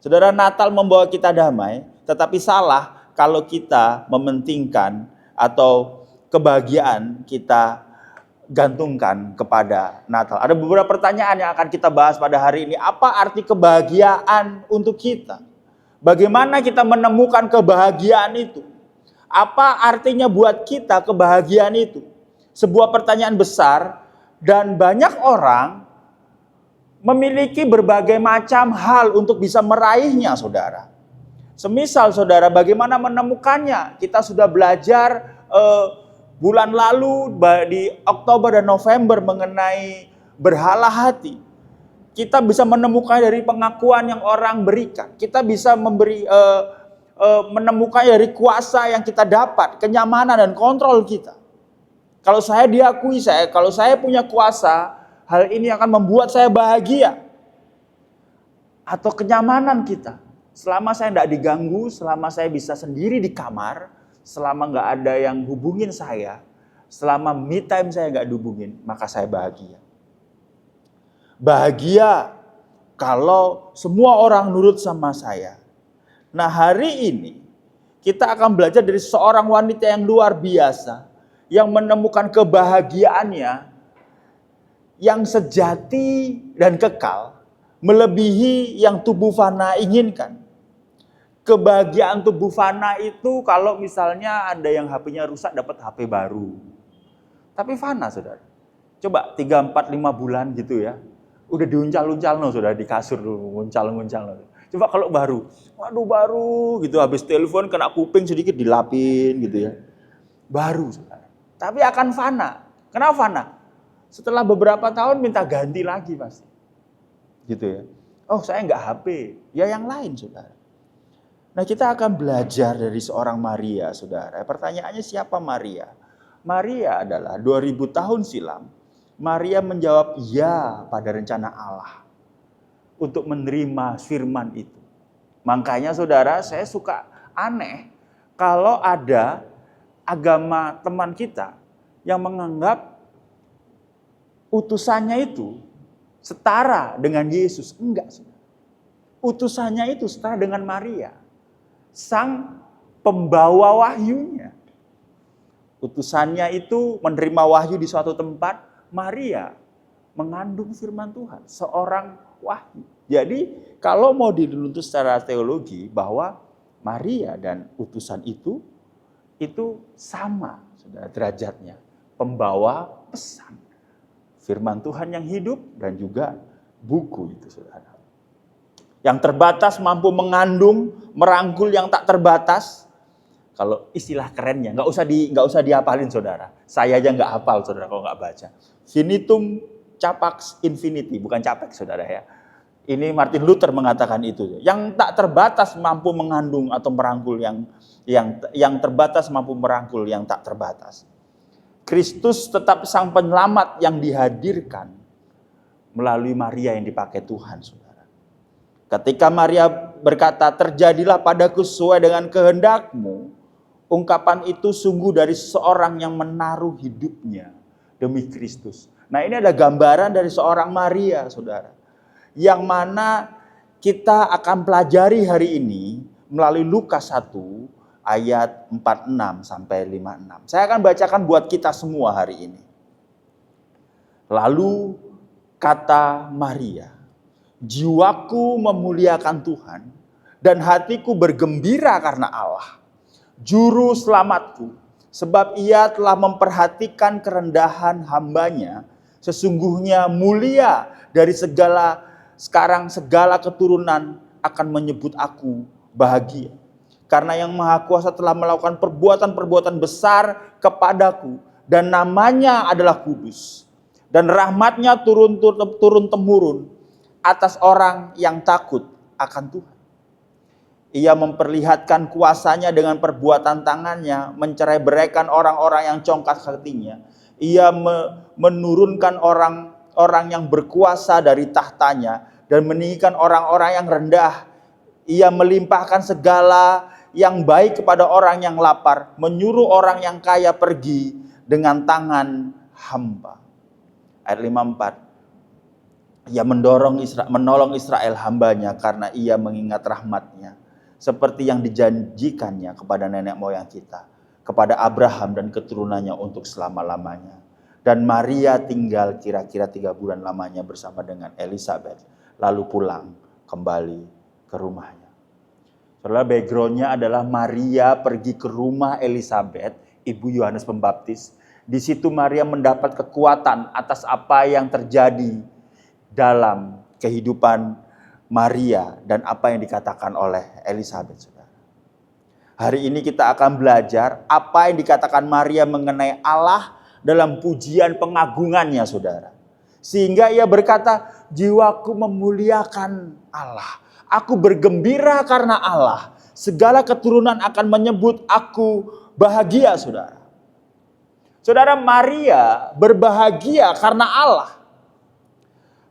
Saudara, Natal membawa kita damai, tetapi salah kalau kita mementingkan atau kebahagiaan kita gantungkan kepada Natal. Ada beberapa pertanyaan yang akan kita bahas pada hari ini. Apa arti kebahagiaan untuk kita? Bagaimana kita menemukan kebahagiaan itu? Apa artinya buat kita kebahagiaan itu? Sebuah pertanyaan besar dan banyak orang memiliki berbagai macam hal untuk bisa meraihnya, saudara. Semisal, saudara, bagaimana menemukannya? Kita sudah belajar bulan lalu di Oktober dan November mengenai berhala hati. Kita bisa menemukan dari pengakuan yang orang berikan. Kita bisa menemukan dari kuasa yang kita dapat, kenyamanan dan kontrol kita. Kalau saya diakui kalau saya punya kuasa, hal ini akan membuat saya bahagia. Atau kenyamanan kita. Selama saya tidak diganggu, selama saya bisa sendiri di kamar, selama nggak ada yang hubungin saya, selama me time saya nggak dihubungin, maka saya bahagia. Bahagia kalau semua orang nurut sama saya. Nah, hari ini kita akan belajar dari seorang wanita yang luar biasa, yang menemukan kebahagiaannya yang sejati dan kekal, melebihi yang tubuh fana inginkan. Kebahagiaan tubuh fana itu kalau misalnya ada yang HP-nya rusak dapat HP baru. Tapi fana, saudara. Coba 3, 4, 5 bulan gitu ya. Udah diuncal-uncal saudara, di kasur dulu, nguncal-nguncal. Coba kalau baru, waduh baru gitu, habis telepon kena kuping sedikit dilapin gitu ya. Baru, saudara. Tapi akan fana. Kenapa fana? Setelah beberapa tahun minta ganti lagi pasti. Gitu ya. Oh, saya nggak HP. Ya yang lain, saudara. Nah, kita akan belajar dari seorang Maria, saudara. Pertanyaannya, siapa Maria? Maria adalah 2000 tahun silam. Maria menjawab ya pada rencana Allah untuk menerima firman itu. Makanya, saudara, saya suka aneh kalau ada agama teman kita yang menganggap utusannya itu setara dengan Yesus. Enggak, saudara. Utusannya itu setara dengan Maria, sang pembawa wahyunya. Utusannya itu menerima wahyu di suatu tempat. Maria mengandung firman Tuhan, seorang wahyu. Jadi kalau mau diruntut secara teologi bahwa Maria dan utusan itu sama, saudara, derajatnya. Pembawa pesan firman Tuhan yang hidup dan juga buku itu, saudara. Yang terbatas mampu mengandung, merangkul yang tak terbatas. Kalau istilah kerennya, nggak usah dihafalin, saudara. Saya aja nggak hafal, saudara, kalau nggak baca. Finitum capax infinity, bukan capek, saudara ya. Ini Martin Luther mengatakan itu. Yang tak terbatas mampu mengandung atau merangkul yang terbatas mampu merangkul yang tak terbatas. Kristus tetap sang penyelamat yang dihadirkan melalui Maria yang dipakai Tuhan, saudara. Ketika Maria berkata, terjadilah padaku sesuai dengan kehendakmu, ungkapan itu sungguh dari seorang yang menaruh hidupnya demi Kristus. Nah, ini ada gambaran dari seorang Maria, saudara, yang mana kita akan pelajari hari ini melalui Lukas 1 ayat 46 sampai 56. Saya akan bacakan buat kita semua hari ini. Lalu kata Maria, jiwaku memuliakan Tuhan dan hatiku bergembira karena Allah, juru selamatku, sebab ia telah memperhatikan kerendahan hambanya. Sesungguhnya mulia dari segala keturunan akan menyebut aku bahagia. Karena yang Maha Kuasa telah melakukan perbuatan-perbuatan besar kepadaku, dan namanya adalah kudus. Dan rahmatnya turun-temurun atas orang yang takut akan Tuhan. Ia memperlihatkan kuasanya dengan perbuatan tangannya, mencerai-beraikan orang-orang yang congkak hatinya. Ia menurunkan orang yang berkuasa dari tahtanya dan meninggikan orang-orang yang rendah. Ia melimpahkan segala yang baik kepada orang yang lapar, menyuruh orang yang kaya pergi dengan tangan hamba. Ayat 54. Ia menolong Israel hambanya karena ia mengingat rahmatnya, seperti yang dijanjikannya kepada nenek moyang kita, kepada Abraham dan keturunannya untuk selama-lamanya. Dan Maria tinggal kira-kira 3 bulan lamanya bersama dengan Elizabeth, lalu pulang kembali ke rumahnya. Saudara, backgroundnya adalah Maria pergi ke rumah Elizabeth, ibu Yohanes Pembaptis. Di situ Maria mendapat kekuatan atas apa yang terjadi dalam kehidupan Maria dan apa yang dikatakan oleh Elizabeth, saudara. Hari ini kita akan belajar apa yang dikatakan Maria mengenai Allah dalam pujian pengagungannya, saudara. Sehingga ia berkata, jiwaku memuliakan Allah. Aku bergembira karena Allah. Segala keturunan akan menyebut aku bahagia, saudara. Saudara, Maria berbahagia karena Allah.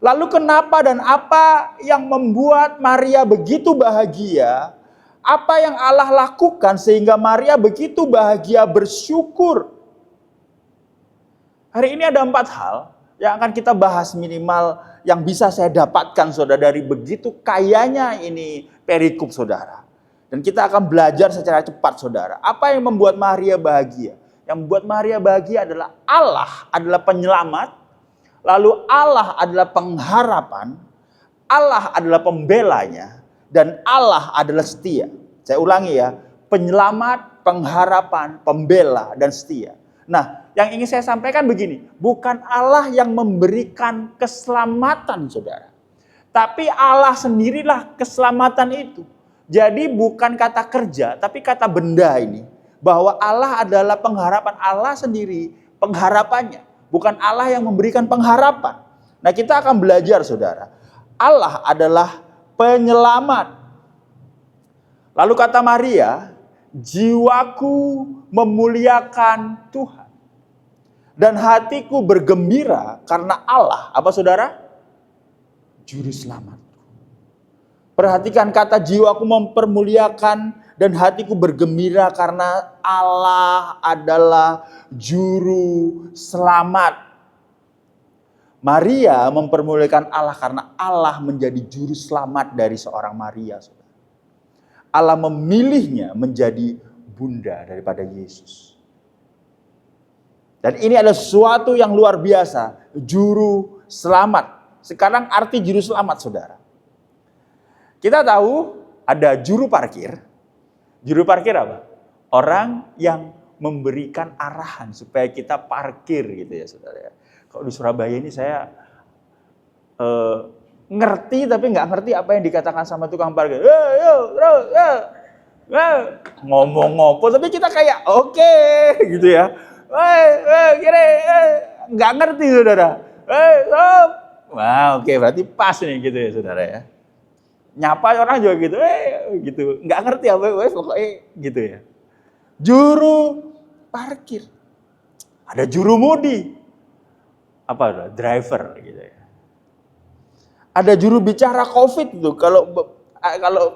Lalu kenapa dan apa yang membuat Maria begitu bahagia? Apa yang Allah lakukan sehingga Maria begitu bahagia, bersyukur? Hari ini ada 4 hal yang akan kita bahas, minimal yang bisa saya dapatkan, saudara, dari begitu kayanya ini perikop, saudara. Dan kita akan belajar secara cepat, saudara. Apa yang membuat Maria bahagia? Yang membuat Maria bahagia adalah Allah adalah penyelamat. Lalu Allah adalah pengharapan, Allah adalah pembelanya, dan Allah adalah setia. Saya ulangi ya, penyelamat, pengharapan, pembela, dan setia. Nah, yang ingin saya sampaikan begini, bukan Allah yang memberikan keselamatan, saudara. Tapi Allah sendirilah keselamatan itu. Jadi bukan kata kerja, tapi kata benda ini. Bahwa Allah adalah pengharapan, Allah sendiri pengharapannya. Bukan Allah yang memberikan pengharapan. Nah, kita akan belajar, saudara. Allah adalah penyelamat. Lalu kata Maria, jiwaku memuliakan Tuhan. Dan hatiku bergembira karena Allah. Apa, saudara? Juru selamat. Perhatikan kata jiwaku mempermuliakan dan hatiku bergembira karena Allah adalah juru selamat. Maria mempermuliakan Allah karena Allah menjadi juru selamat dari seorang Maria. Allah memilihnya menjadi bunda daripada Yesus. Dan ini adalah sesuatu yang luar biasa, juru selamat. Sekarang arti juru selamat, saudara. Kita tahu ada juru parkir. Juru parkir apa? Orang yang memberikan arahan supaya kita parkir gitu ya, saudara. Kalau di Surabaya ini saya ngerti tapi nggak ngerti apa yang dikatakan sama tukang parkir. Ngomong ngopo tapi kita kayak oke, gitu ya. Kira nggak ngerti, saudara. Wah, oke, berarti pas nih gitu ya, saudara ya. Nyapa orang juga gitu, gitu. Nggak ngerti apa, pokoknya gitu ya. Juru parkir. Ada juru mudi. Apa, driver gitu ya. Ada juru bicara COVID itu. Kalau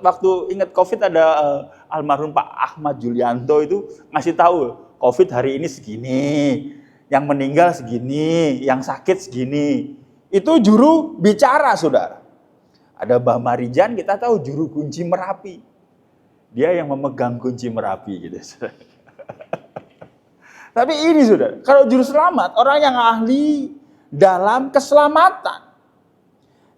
waktu ingat COVID ada almarhum Pak Ahmad Julianto itu ngasih tahu, COVID hari ini segini, yang meninggal segini, yang sakit segini. Itu juru bicara, saudara. Ada Mbah Marijan, kita tahu juru kunci Merapi. Dia yang memegang kunci Merapi gitu. Tapi ini, saudara, kalau juru selamat, orang yang ahli dalam keselamatan.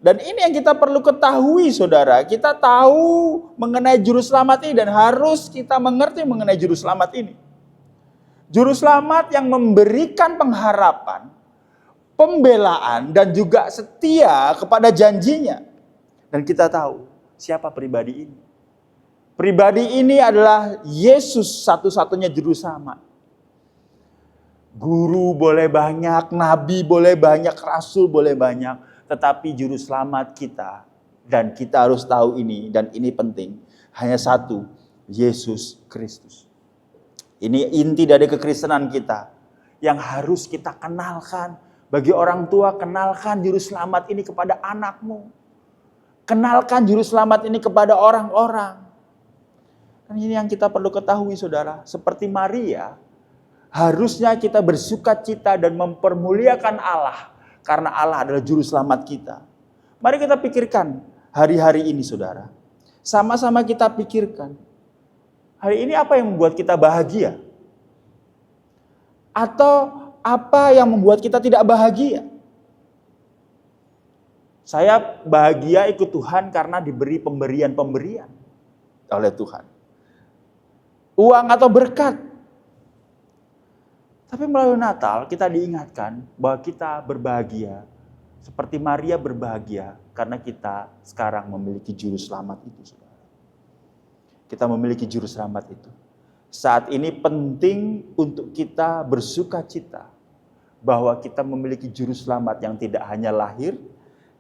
Dan ini yang kita perlu ketahui, saudara. Kita tahu mengenai juru selamat ini dan harus kita mengerti mengenai juru selamat ini. Juru selamat yang memberikan pengharapan, pembelaan, dan juga setia kepada janjinya. Dan kita tahu siapa pribadi ini. Pribadi ini adalah Yesus, satu-satunya juru selamat. Guru boleh banyak, nabi boleh banyak, rasul boleh banyak. Tetapi juru selamat kita, dan kita harus tahu ini, dan ini penting, hanya satu, Yesus Kristus. Ini inti dari kekristenan kita, yang harus kita kenalkan. Bagi orang tua, kenalkan juru selamat ini kepada anakmu. Kenalkan juru selamat ini kepada orang-orang. Dan ini yang kita perlu ketahui, saudara. Seperti Maria, harusnya kita bersukacita dan mempermuliakan Allah. Karena Allah adalah juru selamat kita. Mari kita pikirkan hari-hari ini saudara. Sama-sama kita pikirkan. Hari ini apa yang membuat kita bahagia? Atau apa yang membuat kita tidak bahagia? Saya bahagia ikut Tuhan karena diberi pemberian-pemberian oleh Tuhan. Uang atau berkat. Tapi melalui Natal kita diingatkan bahwa kita berbahagia. Seperti Maria berbahagia karena kita sekarang memiliki juru selamat itu. Saudara. Kita memiliki juru selamat itu. Saat ini penting untuk kita bersuka cita bahwa kita memiliki juru selamat yang tidak hanya lahir,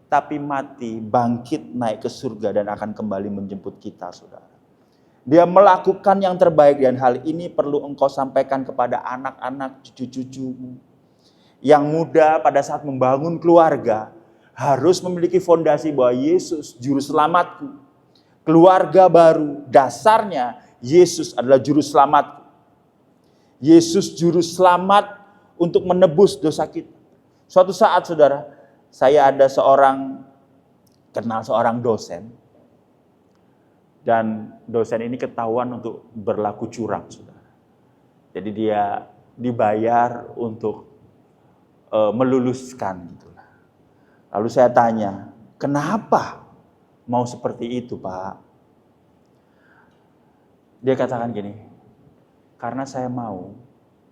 tapi mati, bangkit, naik ke surga dan akan kembali menjemput kita, saudara. Dia melakukan yang terbaik dan hal ini perlu engkau sampaikan kepada anak-anak, cucu-cucumu. Yang muda pada saat membangun keluarga harus memiliki fondasi bahwa Yesus juru selamatku. Keluarga baru, dasarnya Yesus adalah juru selamatku. Yesus juru selamat untuk menebus dosa kita. Suatu saat saudara, saya kenal seorang dosen. Dan dosen ini ketahuan untuk berlaku curang, saudara. Jadi dia dibayar untuk meluluskan. Gitulah. Lalu saya tanya, kenapa mau seperti itu, Pak? Dia katakan gini, karena saya mau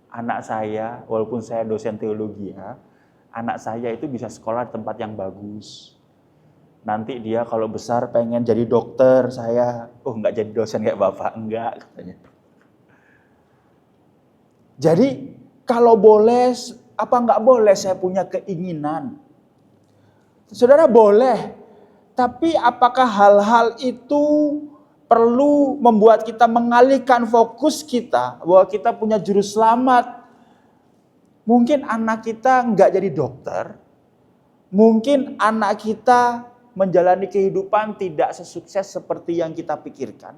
anak saya, walaupun saya dosen teologi ya, anak saya itu bisa sekolah di tempat yang bagus. Nanti dia kalau besar pengen jadi dokter, saya, enggak jadi dosen kayak Bapak, enggak katanya. Jadi kalau boleh, apa enggak boleh saya punya keinginan? Saudara boleh, tapi apakah hal-hal itu perlu membuat kita mengalihkan fokus kita bahwa kita punya juru selamat? Mungkin anak kita enggak jadi dokter, mungkin anak kita menjalani kehidupan tidak sesukses seperti yang kita pikirkan.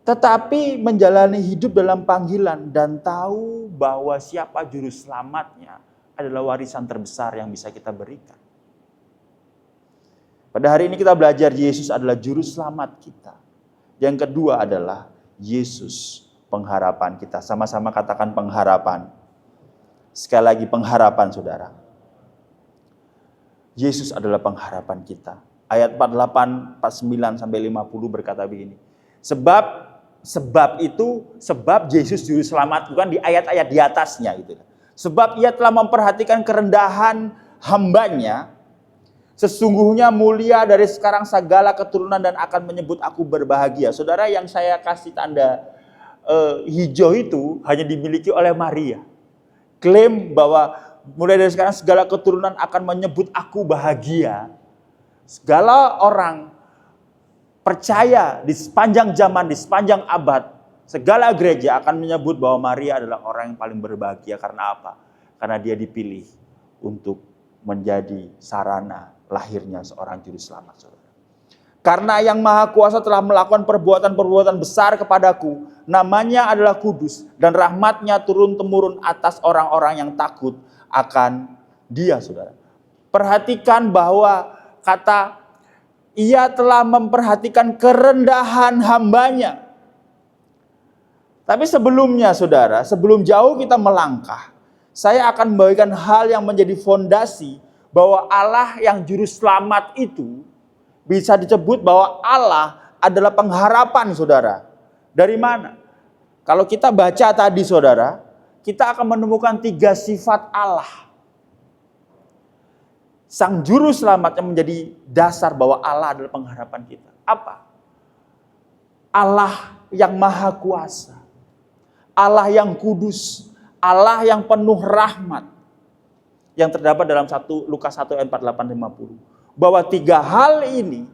Tetapi menjalani hidup dalam panggilan dan tahu bahwa siapa juru selamatnya adalah warisan terbesar yang bisa kita berikan. Pada hari ini kita belajar Yesus adalah juru selamat kita. Yang kedua adalah Yesus pengharapan kita. Sama-sama katakan pengharapan. Sekali lagi pengharapan saudara. Yesus adalah pengharapan kita. Ayat 48, 49 sampai 50 berkata begini. Sebab Yesus juru selamat bukan di ayat-ayat di atasnya gitu. Sebab ia telah memperhatikan kerendahan hambanya, sesungguhnya mulia dari sekarang segala keturunan dan akan menyebut aku berbahagia. Saudara, yang saya kasih tanda hijau itu hanya dimiliki oleh Maria. Klaim bahwa mulai dari sekarang segala keturunan akan menyebut aku bahagia. Segala orang percaya di sepanjang zaman, di sepanjang abad, segala gereja akan menyebut bahwa Maria adalah orang yang paling berbahagia. Karena apa? Karena dia dipilih untuk menjadi sarana lahirnya seorang juru selamat. Saudara. Karena yang Maha Kuasa telah melakukan perbuatan-perbuatan besar kepadaku, namanya adalah kudus, dan rahmatnya turun-temurun atas orang-orang yang takut akan dia, saudara. Perhatikan bahwa kata ia telah memperhatikan kerendahan hambanya. Tapi sebelumnya saudara, sebelum jauh kita melangkah, saya akan membagikan hal yang menjadi fondasi bahwa Allah yang juru selamat itu bisa disebut bahwa Allah adalah pengharapan saudara. Dari mana? Kalau kita baca tadi saudara, kita akan menemukan 3 sifat Allah. Sang juru selamat yang menjadi dasar bahwa Allah adalah pengharapan kita. Apa? Allah yang maha kuasa. Allah yang kudus. Allah yang penuh rahmat. Yang terdapat dalam Lukas 1 ayat 48-50. Bahwa 3 hal ini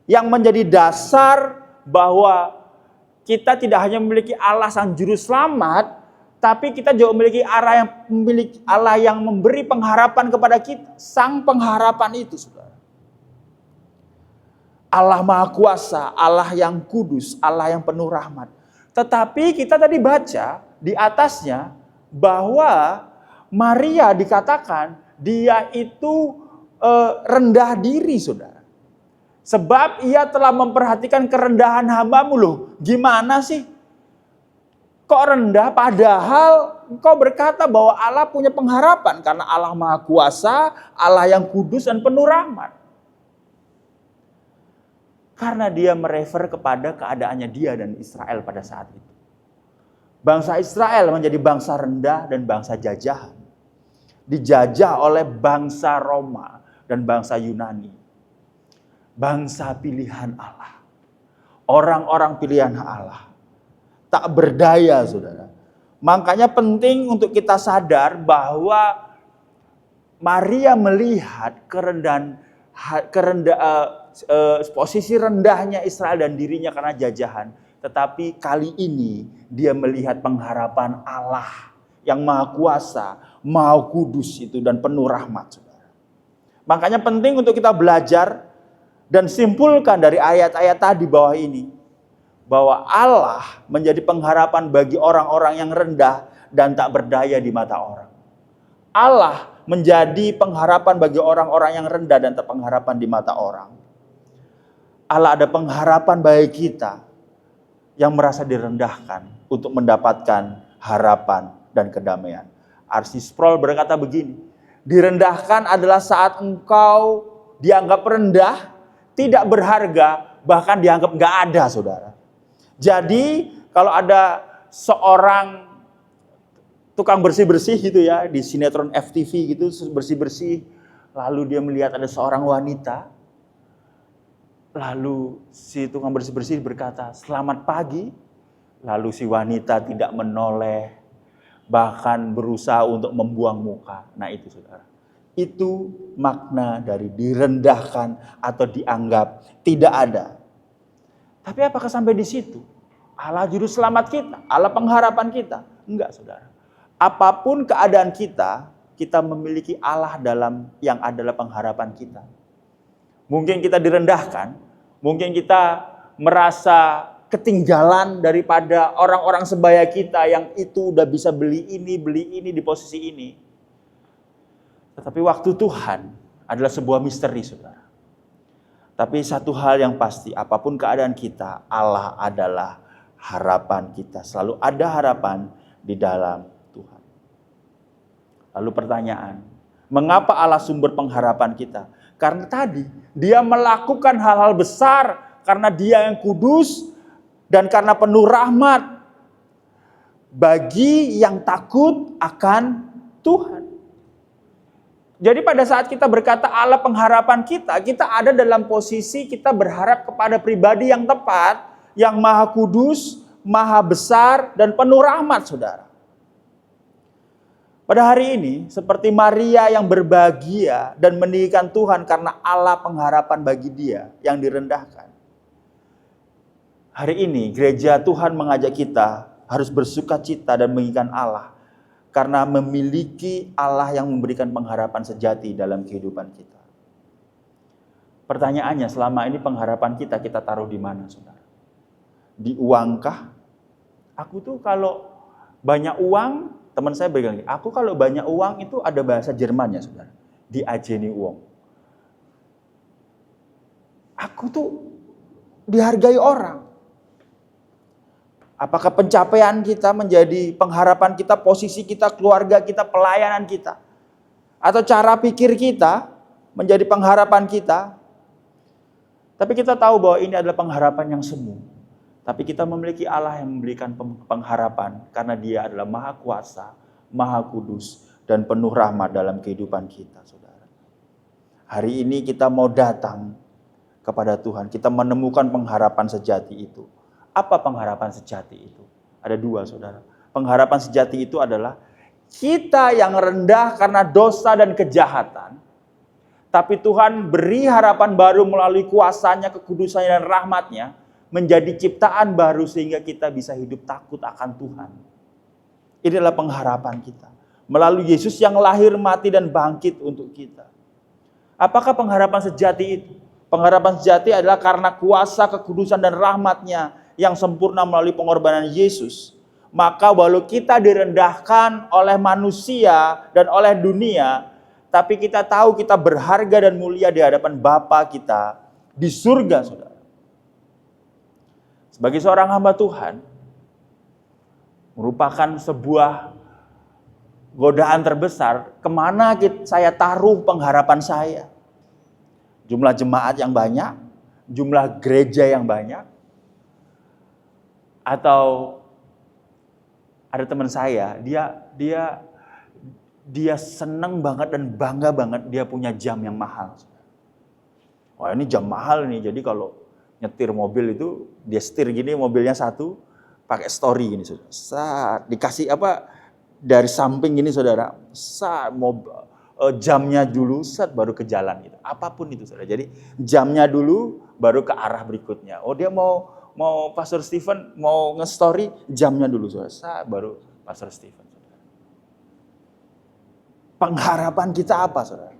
yang menjadi dasar bahwa kita tidak hanya memiliki Allah sang juru selamat, tapi kita juga memiliki Allah yang memberi pengharapan kepada kita. Sang pengharapan itu, saudara. Allah Maha Kuasa, Allah yang kudus, Allah yang penuh rahmat. Tetapi kita tadi baca di atasnya bahwa Maria dikatakan dia itu rendah diri, saudara. Sebab ia telah memperhatikan kerendahan hamba-Mu. Loh, gimana sih? Kok rendah padahal engkau berkata bahwa Allah punya pengharapan karena Allah Maha Kuasa, Allah yang kudus dan penuh rahmat. Karena dia merefer kepada keadaannya dia dan Israel pada saat itu. Bangsa Israel menjadi bangsa rendah dan bangsa jajahan. Dijajah oleh bangsa Roma dan bangsa Yunani. Bangsa pilihan Allah. Orang-orang pilihan Allah. Tak berdaya, saudara. Makanya penting untuk kita sadar bahwa Maria melihat posisi rendahnya Israel dan dirinya karena jajahan. Tetapi kali ini dia melihat pengharapan Allah yang Maha Kuasa, Maha Kudus itu dan penuh rahmat, saudara. Makanya penting untuk kita belajar dan simpulkan dari ayat-ayat tadi bawah ini, bahwa Allah menjadi pengharapan bagi orang-orang yang rendah dan tak berdaya di mata orang. Allah menjadi pengharapan bagi orang-orang yang rendah dan tak pengharapan di mata orang. Allah ada pengharapan bagi kita yang merasa direndahkan untuk mendapatkan harapan dan kedamaian. R.C. Sproul berkata begini, direndahkan adalah saat engkau dianggap rendah, tidak berharga, bahkan dianggap gak ada, saudara. Jadi kalau ada seorang tukang bersih-bersih gitu ya, di sinetron FTV gitu, bersih-bersih, lalu dia melihat ada seorang wanita, lalu si tukang bersih-bersih berkata, selamat pagi, lalu si wanita tidak menoleh, bahkan berusaha untuk membuang muka. Nah itu, saudara. Itu makna dari direndahkan atau dianggap tidak ada. Tapi apakah sampai di situ? Allah juru selamat kita, Allah pengharapan kita. Enggak, saudara. Apapun keadaan kita, kita memiliki Allah yang adalah pengharapan kita. Mungkin kita direndahkan, mungkin kita merasa ketinggalan daripada orang-orang sebaya kita yang itu udah bisa beli ini di posisi ini. Tetapi waktu Tuhan adalah sebuah misteri, saudara. Tapi satu hal yang pasti, apapun keadaan kita, Allah adalah harapan kita. Selalu ada harapan di dalam Tuhan. Lalu pertanyaan, mengapa Allah sumber pengharapan kita? Karena tadi, dia melakukan hal-hal besar karena dia yang kudus dan karena penuh rahmat bagi yang takut akan Tuhan. Jadi pada saat kita berkata Allah pengharapan kita ada dalam posisi kita berharap kepada pribadi yang tepat, yang maha kudus, maha besar, dan penuh rahmat, saudara. Pada hari ini, seperti Maria yang berbahagia dan meninggikan Tuhan karena Allah pengharapan bagi dia yang direndahkan. Hari ini, gereja Tuhan mengajak kita harus bersukacita dan meninggikan Allah. Karena memiliki Allah yang memberikan pengharapan sejati dalam kehidupan kita. Pertanyaannya, selama ini pengharapan kita taruh di mana, saudara? Di uangkah? Aku tuh kalau banyak uang, teman saya bilang, aku kalau banyak uang itu ada bahasa Jermannya, saudara. Diajeni uang. Aku tuh dihargai orang. Apakah pencapaian kita menjadi pengharapan kita, posisi kita, keluarga kita, pelayanan kita? Atau cara pikir kita menjadi pengharapan kita? Tapi kita tahu bahwa ini adalah pengharapan yang semu. Tapi kita memiliki Allah yang memberikan pengharapan karena dia adalah maha kuasa, maha kudus, dan penuh rahmat dalam kehidupan kita, saudara. Hari ini kita mau datang kepada Tuhan. Kita menemukan pengharapan sejati itu. Apa pengharapan sejati itu? Ada dua, saudara. Pengharapan sejati itu adalah kita yang rendah karena dosa dan kejahatan. Tapi Tuhan beri harapan baru melalui kuasanya, kekudusannya, dan rahmatnya. Menjadi ciptaan baru sehingga kita bisa hidup takut akan Tuhan. Ini adalah pengharapan kita. Melalui Yesus yang lahir, mati, dan bangkit untuk kita. Apakah pengharapan sejati itu? Pengharapan sejati adalah karena kuasa, kekudusan, dan rahmatnya yang sempurna melalui pengorbanan Yesus. Maka walau kita direndahkan oleh manusia dan oleh dunia, Tapi kita tahu kita berharga dan mulia di hadapan Bapa kita di surga, saudara. Sebagai seorang hamba Tuhan, merupakan sebuah godaan terbesar. Kemana saya taruh pengharapan saya? Jumlah jemaat yang banyak, jumlah gereja yang banyak, atau ada teman saya, dia seneng banget dan bangga banget dia punya jam yang mahal. Wah, ini jam mahal nih, jadi kalau nyetir mobil itu dia setir gini, mobilnya satu, pakai story gini, saudara. Saat dikasih dari samping gini, saudara. Jamnya dulu, baru ke jalan gitu. Apapun itu, saudara. Jadi jamnya dulu, baru ke arah berikutnya. Oh, dia mau Pastor Stephen mau nge-story, jamnya dulu, saudara. Baru Pastor Stephen. Pengharapan kita apa, saudara?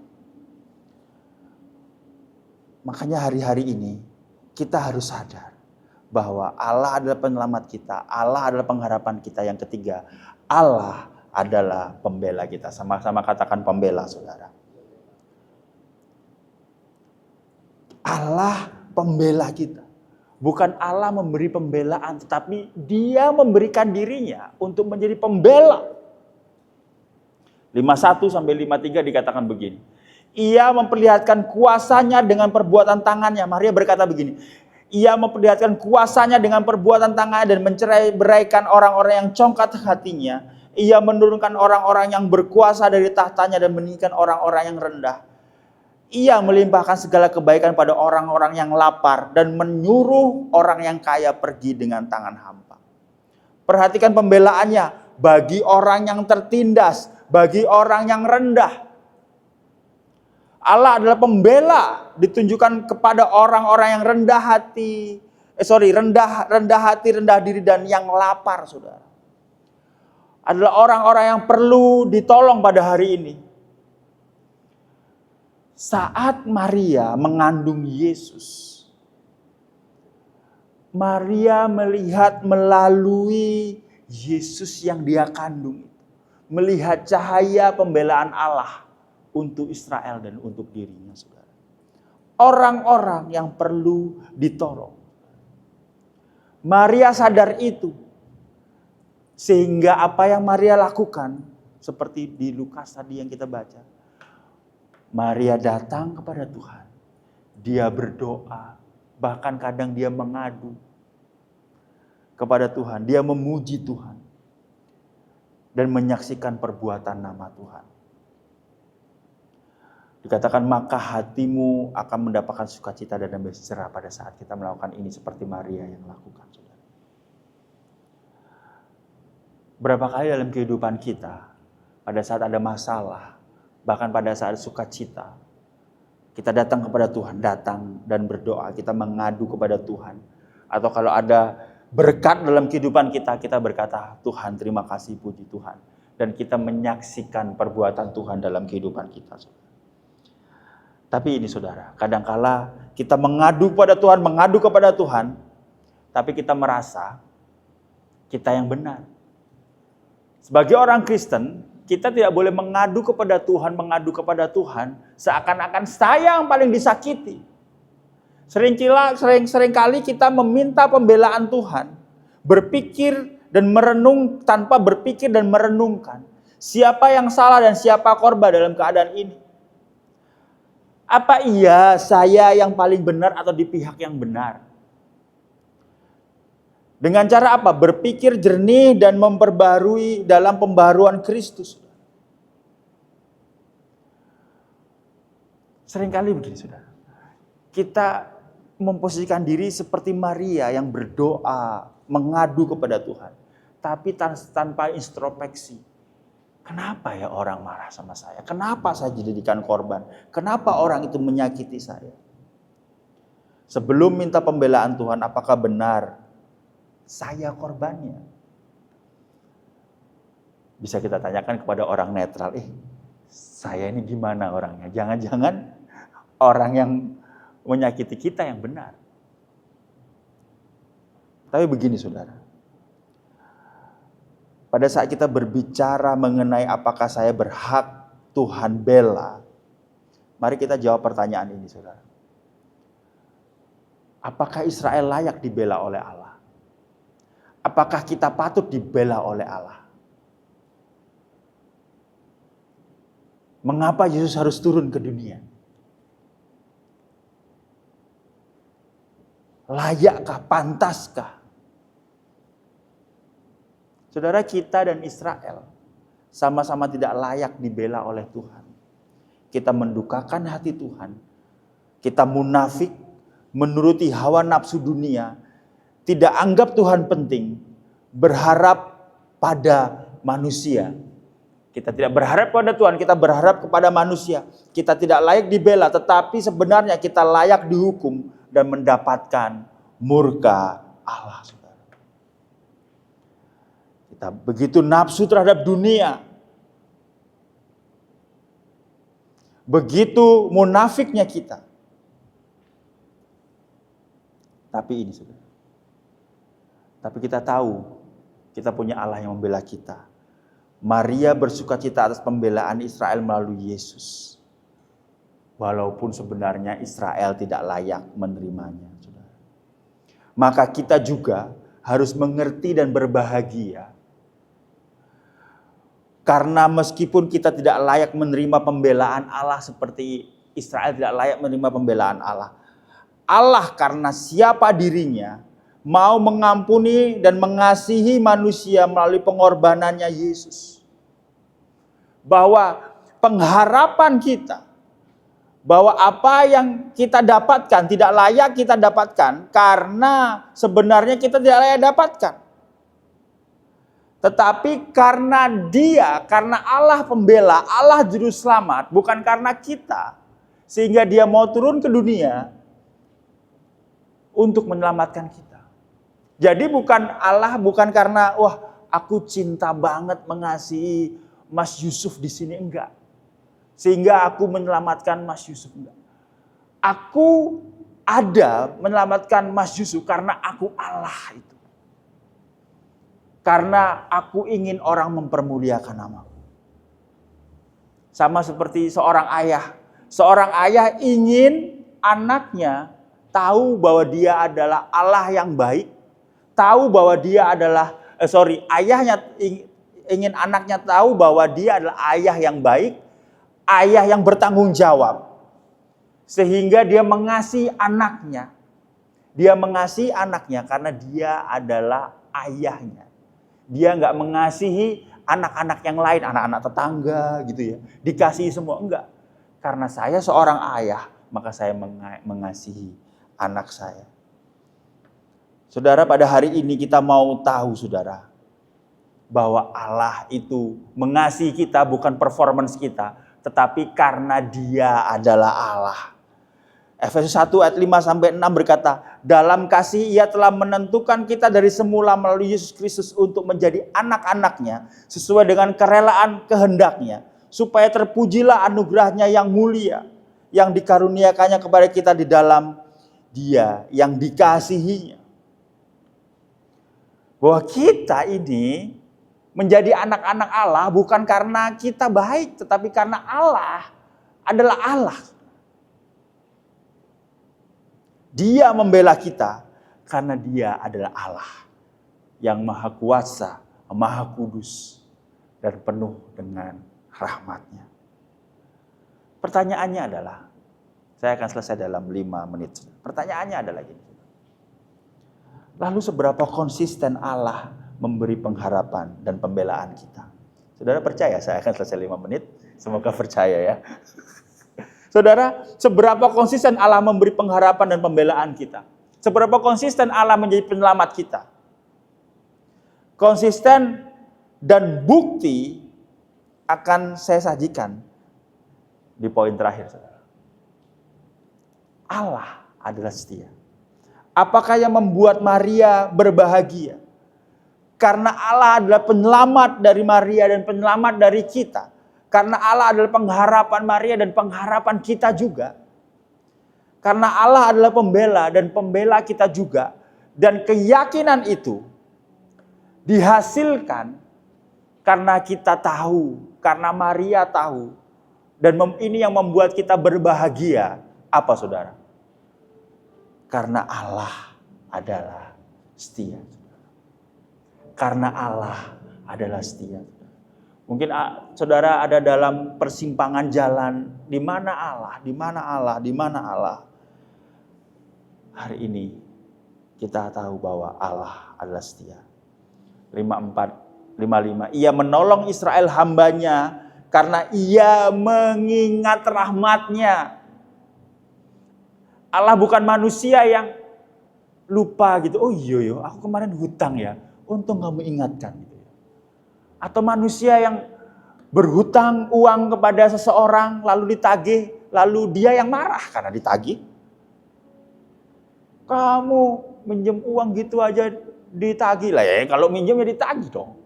Makanya hari-hari ini kita harus sadar bahwa Allah adalah penyelamat kita, Allah adalah pengharapan kita. Yang ketiga, Allah adalah pembela kita. Sama-sama katakan pembela, saudara. Allah pembela kita. Bukan Allah memberi pembelaan, tetapi Dia memberikan dirinya untuk menjadi pembela. 51 sampai 53 dikatakan begini. Ia memperlihatkan kuasanya dengan perbuatan tangannya. Maria berkata begini. Ia memperlihatkan kuasanya dengan perbuatan tangannya dan mencerai-beraikan orang-orang yang congkak hatinya. Ia menurunkan orang-orang yang berkuasa dari tahtanya dan meninggikan orang-orang yang rendah. Ia melimpahkan segala kebaikan pada orang-orang yang lapar dan menyuruh orang yang kaya pergi dengan tangan hampa. Perhatikan pembelaannya bagi orang yang tertindas, bagi orang yang rendah. Allah adalah pembela, ditunjukkan kepada orang-orang yang rendah hati, rendah diri dan yang lapar, saudara. Adalah orang-orang yang perlu ditolong pada hari ini. Saat Maria mengandung Yesus, Maria melihat melalui Yesus yang dia kandung, melihat cahaya pembelaan Allah untuk Israel dan untuk dirinya, saudara. Orang-orang yang perlu ditolong. Maria sadar itu. Sehingga apa yang Maria lakukan, seperti di Lukas tadi yang kita baca. Maria datang kepada Tuhan. Dia berdoa. Bahkan kadang dia mengadu kepada Tuhan. Dia memuji Tuhan. Dan menyaksikan perbuatan nama Tuhan. Dikatakan maka hatimu akan mendapatkan sukacita dan damai sejahtera pada saat kita melakukan ini seperti Maria yang lakukan. Berapa kali dalam kehidupan kita, pada saat ada masalah, bahkan pada saat sukacita, kita datang kepada Tuhan, datang dan berdoa, kita mengadu kepada Tuhan. Atau kalau ada berkat dalam kehidupan kita, kita berkata, Tuhan terima kasih, puji Tuhan. Dan kita menyaksikan perbuatan Tuhan dalam kehidupan kita. Tapi ini saudara, kadangkala kita mengadu kepada Tuhan, tapi kita merasa kita yang benar. Sebagai orang Kristen, kita tidak boleh mengadu kepada Tuhan seakan-akan saya yang paling disakiti. Seringkali kita meminta pembelaan Tuhan, berpikir dan merenung tanpa berpikir dan merenungkan siapa yang salah dan siapa korban dalam keadaan ini. Apa iya saya yang paling benar atau di pihak yang benar? Dengan cara apa? Berpikir jernih dan memperbarui dalam pembaruan Kristus. Seringkali begini, saudara. Kita memposisikan diri seperti Maria yang berdoa, mengadu kepada Tuhan. Tapi tanpa introspeksi. Kenapa ya orang marah sama saya? Kenapa saya dijadikan korban? Kenapa orang itu menyakiti saya? Sebelum minta pembelaan Tuhan, apakah benar saya korbannya? Bisa kita tanyakan kepada orang netral, saya ini gimana orangnya? Jangan-jangan orang yang menyakiti kita yang benar. Tapi begini saudara, pada saat kita berbicara mengenai apakah saya berhak Tuhan bela, Mari kita jawab pertanyaan ini, saudara. Apakah Israel layak dibela oleh Allah? Apakah kita patut dibela oleh Allah? Mengapa Yesus harus turun ke dunia? Layakkah, pantaskah? Saudara, kita dan Israel sama-sama tidak layak dibela oleh Tuhan. Kita mendukakan hati Tuhan. Kita munafik, menuruti hawa nafsu dunia, tidak anggap Tuhan penting, berharap pada manusia. Kita tidak berharap pada Tuhan, kita berharap kepada manusia. Kita tidak layak dibela, tetapi sebenarnya kita layak dihukum dan mendapatkan murka Allah. Kita begitu nafsu terhadap dunia, begitu munafiknya kita. Tapi ini saudara, tapi kita tahu kita punya Allah yang membela kita. Maria bersukacita atas pembelaan Israel melalui Yesus. Walaupun sebenarnya Israel tidak layak menerimanya. Saudara. Maka kita juga harus mengerti dan berbahagia. Karena meskipun kita tidak layak menerima pembelaan Allah seperti Israel tidak layak menerima pembelaan Allah. Allah karena siapa dirinya mau mengampuni dan mengasihi manusia melalui pengorbanannya Yesus. Bahwa pengharapan kita, bahwa apa yang kita dapatkan tidak layak kita dapatkan karena sebenarnya kita tidak layak dapatkan. Tetapi karena karena Allah pembela, Allah juru selamat, bukan karena kita. Sehingga dia mau turun ke dunia untuk menyelamatkan kita. Jadi bukan karena aku cinta banget mengasihi Mas Yusuf di sini, enggak. Sehingga aku menyelamatkan Mas Yusuf, enggak. Aku ada menyelamatkan Mas Yusuf karena aku Allah itu. Karena aku ingin orang mempermuliakan namaku. Sama seperti seorang ayah. Seorang ayah ingin anaknya tahu bahwa dia adalah Allah yang baik, tahu bahwa dia adalah ayahnya ingin anaknya tahu bahwa dia adalah ayah yang baik, ayah yang bertanggung jawab. Sehingga dia mengasihi anaknya. Dia mengasihi anaknya karena dia adalah ayahnya. Dia enggak mengasihi anak-anak yang lain, anak-anak tetangga gitu ya. Dikasihi semua, enggak. Karena saya seorang ayah, maka saya mengasihi anak saya. Saudara, pada hari ini kita mau tahu saudara, bahwa Allah itu mengasihi kita bukan performance kita, tetapi karena dia adalah Allah. Efesus 1 ayat 5-6 berkata, dalam kasih ia telah menentukan kita dari semula melalui Yesus Kristus untuk menjadi anak-anaknya sesuai dengan kerelaan kehendaknya, supaya terpujilah anugerahnya yang mulia yang dikaruniakannya kepada kita di dalam Dia yang dikasihinya. Bahwa kita ini menjadi anak-anak Allah bukan karena kita baik, tetapi karena Allah adalah Allah. Dia membela kita karena dia adalah Allah yang maha kuasa, maha kudus, dan penuh dengan rahmatnya. Pertanyaannya adalah, saya akan selesai dalam 5 menit. Pertanyaannya adalah gini. Lalu seberapa konsisten Allah memberi pengharapan dan pembelaan kita? Saudara percaya saya akan selesai 5 menit? Semoga percaya ya. Saudara, seberapa konsisten Allah memberi pengharapan dan pembelaan kita? Seberapa konsisten Allah menjadi penyelamat kita? Konsisten dan bukti akan saya sajikan di poin terakhir, saudara. Allah adalah setia. Apakah yang membuat Maria berbahagia? Karena Allah adalah penyelamat dari Maria dan penyelamat dari kita. Karena Allah adalah pengharapan Maria dan pengharapan kita juga. Karena Allah adalah pembela dan pembela kita juga. Dan keyakinan itu dihasilkan karena kita tahu, karena Maria tahu Dan ini yang membuat kita berbahagia. Apa saudara? Karena Allah adalah setia. Karena Allah adalah setia. Mungkin saudara ada dalam persimpangan jalan. Di mana Allah? Di mana Allah? Di mana Allah? Hari ini kita tahu bahwa Allah adalah setia. 55. Ia menolong Israel hambanya karena ia mengingat rahmatnya. Allah bukan manusia yang lupa gitu. Oh iya, aku kemarin hutang ya. Untung kamu ingatkan gitu. Atau manusia yang berhutang uang kepada seseorang lalu ditagih, lalu dia yang marah karena ditagih. Kamu minjem uang gitu aja ditagih lah ya. Kalau minjem ya ditagih dong.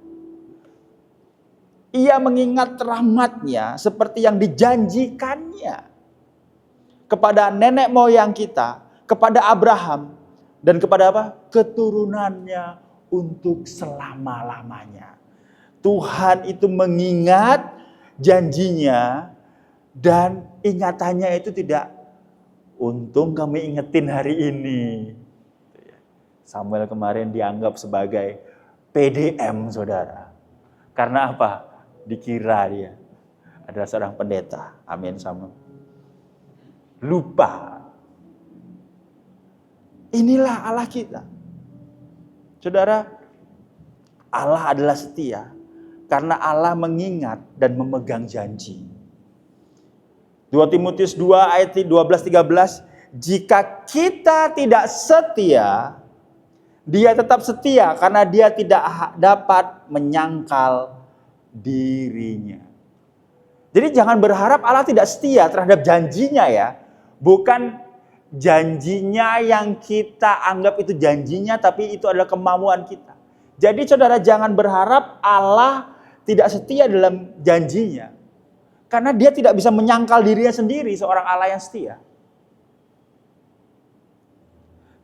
Ia mengingat rahmatnya seperti yang dijanjikannya kepada nenek moyang kita, kepada Abraham, dan kepada apa? Keturunannya untuk selama-lamanya. Tuhan itu mengingat janjinya dan ingatannya itu tidak, untung kami ingetin hari ini. Samuel kemarin dianggap sebagai PDM saudara. Karena apa? Dikira dia adalah seorang pendeta. Amin Samuel. Lupa. Inilah Allah kita. Saudara, Allah adalah setia. Karena Allah mengingat dan memegang janji. 2 Timotius 2 ayat 12-13. Jika kita tidak setia, dia tetap setia karena dia tidak dapat menyangkal dirinya. Jadi jangan berharap Allah tidak setia terhadap janjinya ya. Bukan janjinya yang kita anggap itu janjinya, tapi itu adalah kemauan kita. Jadi saudara jangan berharap Allah tidak setia dalam janjinya. Karena dia tidak bisa menyangkal dirinya sendiri, seorang Allah yang setia.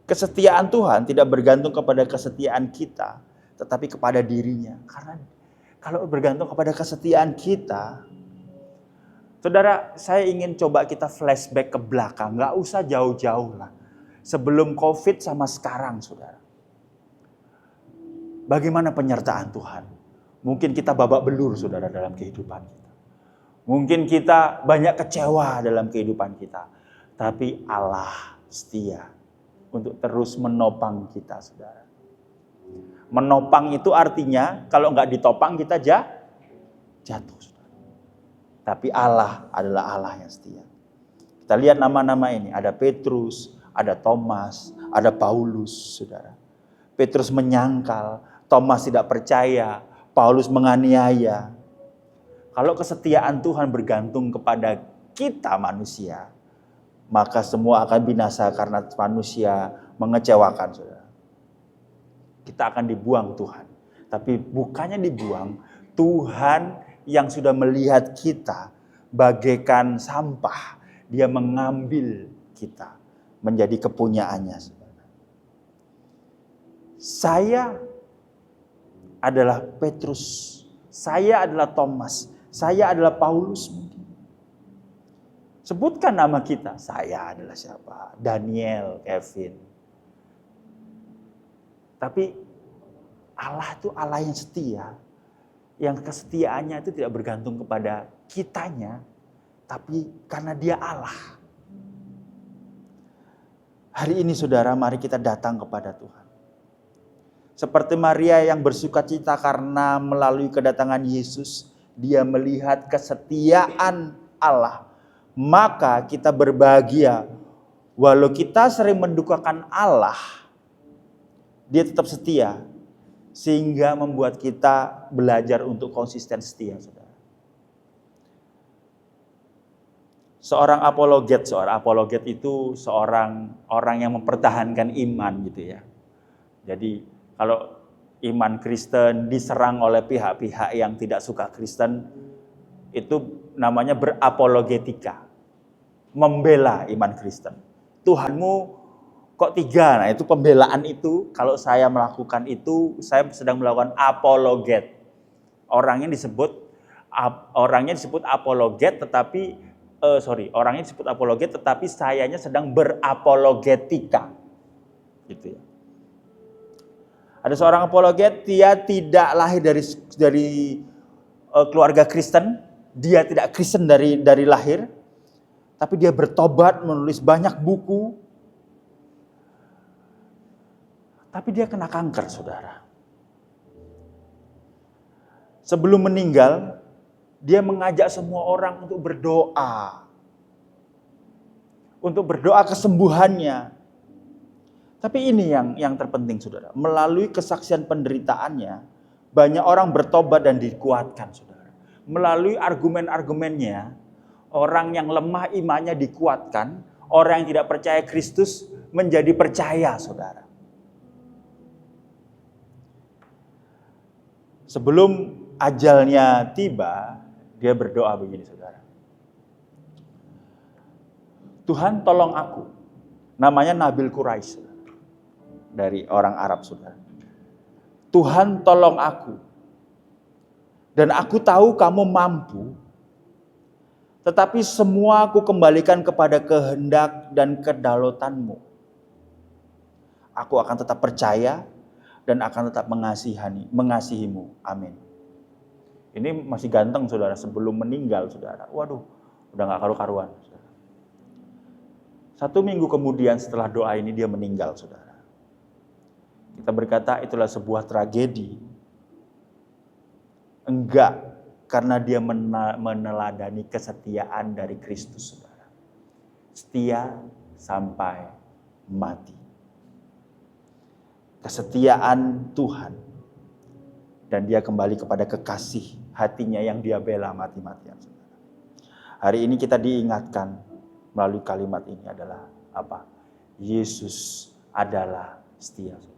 Kesetiaan Tuhan tidak bergantung kepada kesetiaan kita, tetapi kepada dirinya. Karena kalau bergantung kepada kesetiaan kita, saudara, saya ingin coba kita flashback ke belakang. Gak usah jauh-jauh lah. Sebelum COVID sama sekarang, saudara. Bagaimana penyertaan Tuhan? Mungkin kita babak belur, saudara, dalam kehidupan kita. Mungkin kita banyak kecewa dalam kehidupan kita. Tapi Allah setia untuk terus menopang kita, saudara. Menopang itu artinya kalau nggak ditopang kita jatuh. Saudara. Tapi Allah adalah Allah yang setia. Kita lihat nama-nama ini. Ada Petrus, ada Thomas, ada Paulus, saudara. Petrus menyangkal, Thomas tidak percaya, Paulus menganiaya. Kalau kesetiaan Tuhan bergantung kepada kita manusia, maka semua akan binasa karena manusia mengecewakan, saudara. Kita akan dibuang Tuhan. Tapi bukannya dibuang, Tuhan yang sudah melihat kita bagaikan sampah, dia mengambil kita menjadi kepunyaannya, saudara. Saya adalah Petrus, saya adalah Thomas, saya adalah Paulus mungkin. Sebutkan nama kita. Saya adalah siapa? Daniel, Kevin. Tapi Allah itu Allah yang setia. Yang kesetiaannya itu tidak bergantung kepada kitanya. Tapi karena dia Allah. Hari ini saudara, mari kita datang kepada Tuhan. Seperti Maria yang bersukacita karena melalui kedatangan Yesus, dia melihat kesetiaan Allah. Maka kita berbahagia. Walau kita sering mendukakan Allah, dia tetap setia. Sehingga membuat kita belajar untuk konsisten setia, saudara. Seorang apologet itu seorang orang yang mempertahankan iman gitu ya. Jadi kalau iman Kristen diserang oleh pihak-pihak yang tidak suka Kristen, itu namanya berapologetika. Membela iman Kristen. Tuhanmu kok tiga? Nah itu pembelaan itu, kalau saya melakukan itu, saya sedang melakukan apologet. Orang ini disebut Orangnya disebut apologet tetapi sayanya sedang berapologetika. Gitu ya. Ada seorang apologet, dia tidak lahir dari keluarga Kristen, dia tidak Kristen dari lahir, tapi dia bertobat, menulis banyak buku. Tapi dia kena kanker, saudara. Sebelum meninggal, dia mengajak semua orang untuk berdoa. Untuk berdoa kesembuhannya. Tapi ini yang terpenting, saudara. Melalui kesaksian penderitaannya, banyak orang bertobat dan dikuatkan, saudara. Melalui argumen-argumennya, orang yang lemah imannya dikuatkan, orang yang tidak percaya Kristus menjadi percaya, saudara. Sebelum ajalnya tiba, dia berdoa begini, saudara. Tuhan, tolong aku. Namanya Nabil Quraisy. Dari orang Arab, saudara. Tuhan, tolong aku. Dan aku tahu kamu mampu. Tetapi semua aku kembalikan kepada kehendak dan kedaulatanmu. Aku akan tetap percaya dan akan tetap mengasihimu. Amin. Ini masih ganteng, saudara, sebelum meninggal, saudara. Waduh, udah gak karu-karuan. 1 minggu kemudian setelah doa ini dia meninggal, saudara. Kita berkata itulah sebuah tragedi. Enggak, karena dia meneladani kesetiaan dari Kristus, saudara. Setia sampai mati. Kesetiaan Tuhan. Dan dia kembali kepada kekasih hatinya yang dia bela mati-matian, saudara. Hari ini kita diingatkan melalui kalimat ini adalah apa? Yesus adalah setia, saudara.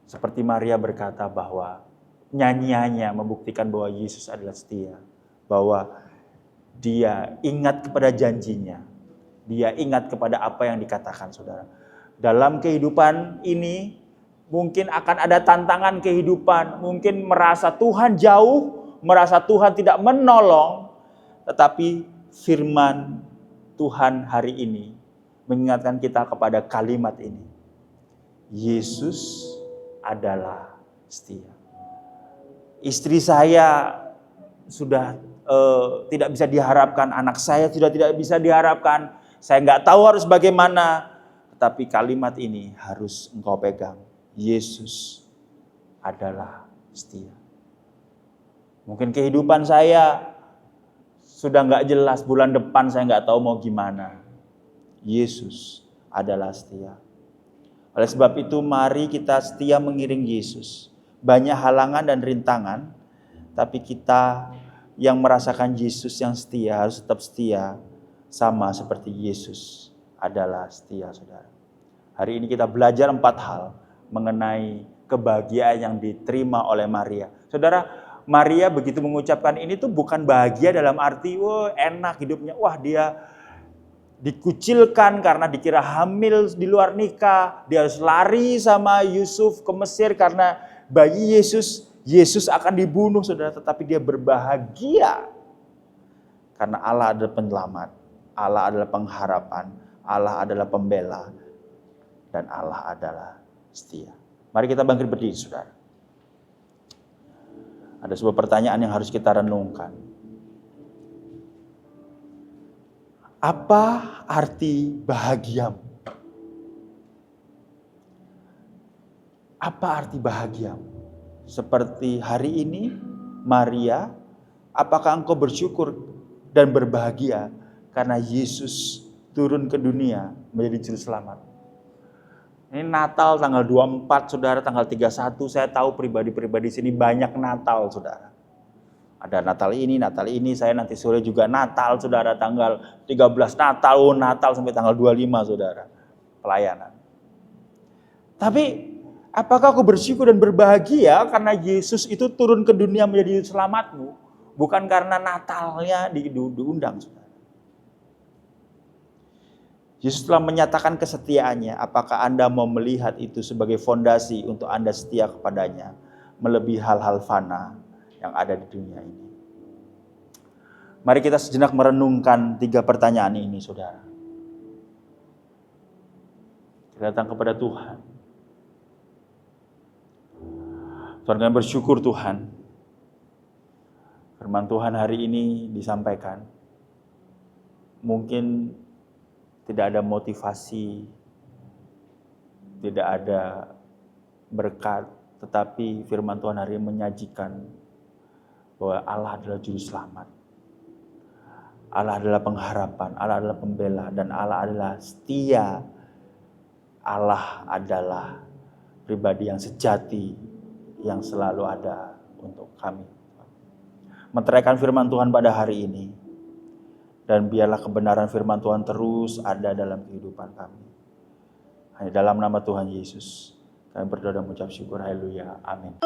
Seperti Maria berkata bahwa nyanyiannya membuktikan bahwa Yesus adalah setia. Bahwa dia ingat kepada janjinya. Dia ingat kepada apa yang dikatakan, saudara. Dalam kehidupan ini mungkin akan ada tantangan kehidupan. Mungkin merasa Tuhan jauh, merasa Tuhan tidak menolong. Tetapi firman Tuhan hari ini mengingatkan kita kepada kalimat ini. Yesus adalah setia. Istri saya sudah tidak bisa diharapkan, anak saya sudah tidak bisa diharapkan, saya nggak tahu harus bagaimana. Tetapi kalimat ini harus engkau pegang. Yesus adalah setia. Mungkin kehidupan saya sudah nggak jelas, bulan depan saya nggak tahu mau gimana. Yesus adalah setia. Oleh sebab itu mari kita setia mengiring Yesus. Banyak halangan dan rintangan, tapi kita yang merasakan Yesus yang setia harus tetap setia sama seperti Yesus adalah setia, saudara. Hari ini kita belajar 4 hal mengenai kebahagiaan yang diterima oleh Maria. Saudara, Maria begitu mengucapkan ini tuh bukan bahagia dalam arti wah enak hidupnya, wah dia dikucilkan karena dikira hamil di luar nikah. Dia harus lari sama Yusuf ke Mesir karena bayi Yesus akan dibunuh, saudara. Tetapi dia berbahagia karena Allah adalah penyelamat, Allah adalah pengharapan, Allah adalah pembela, dan Allah adalah setia. Mari kita bangkit berdiri, saudara. Ada sebuah pertanyaan yang harus kita renungkan. Apa arti bahagiamu? Apa arti bahagiamu? Seperti hari ini, Maria, apakah engkau bersyukur dan berbahagia karena Yesus turun ke dunia menjadi juru selamat? Ini Natal tanggal 24, saudara, tanggal 31, saya tahu pribadi-pribadi sini banyak Natal, saudara. Ada Natal ini, saya nanti sore juga Natal, saudara, tanggal 13 Natal sampai tanggal 25, saudara, pelayanan. Tapi, apakah aku bersyukur dan berbahagia karena Yesus itu turun ke dunia menjadi selamatmu? Bukan karena Natalnya diundang, saudara. Yesus telah menyatakan kesetiaannya. Apakah Anda mau melihat itu sebagai fondasi untuk Anda setia kepadanya? Melebihi hal-hal fana yang ada di dunia ini. Mari kita sejenak merenungkan 3 pertanyaan ini, saudara. Kita datang kepada Tuhan. Tuhan, kami bersyukur Tuhan. Firman Tuhan hari ini disampaikan. Mungkin tidak ada motivasi, tidak ada berkat, tetapi firman Tuhan hari ini menyajikan bahwa Allah adalah juru selamat. Allah adalah pengharapan, Allah adalah pembela, dan Allah adalah setia. Allah adalah pribadi yang sejati, yang selalu ada untuk kami. Meteraikan firman Tuhan pada hari ini, dan biarlah kebenaran firman Tuhan terus ada dalam kehidupan kami. Hanya dalam nama Tuhan Yesus kami berdoa dan mengucap syukur. Haleluya. Amin.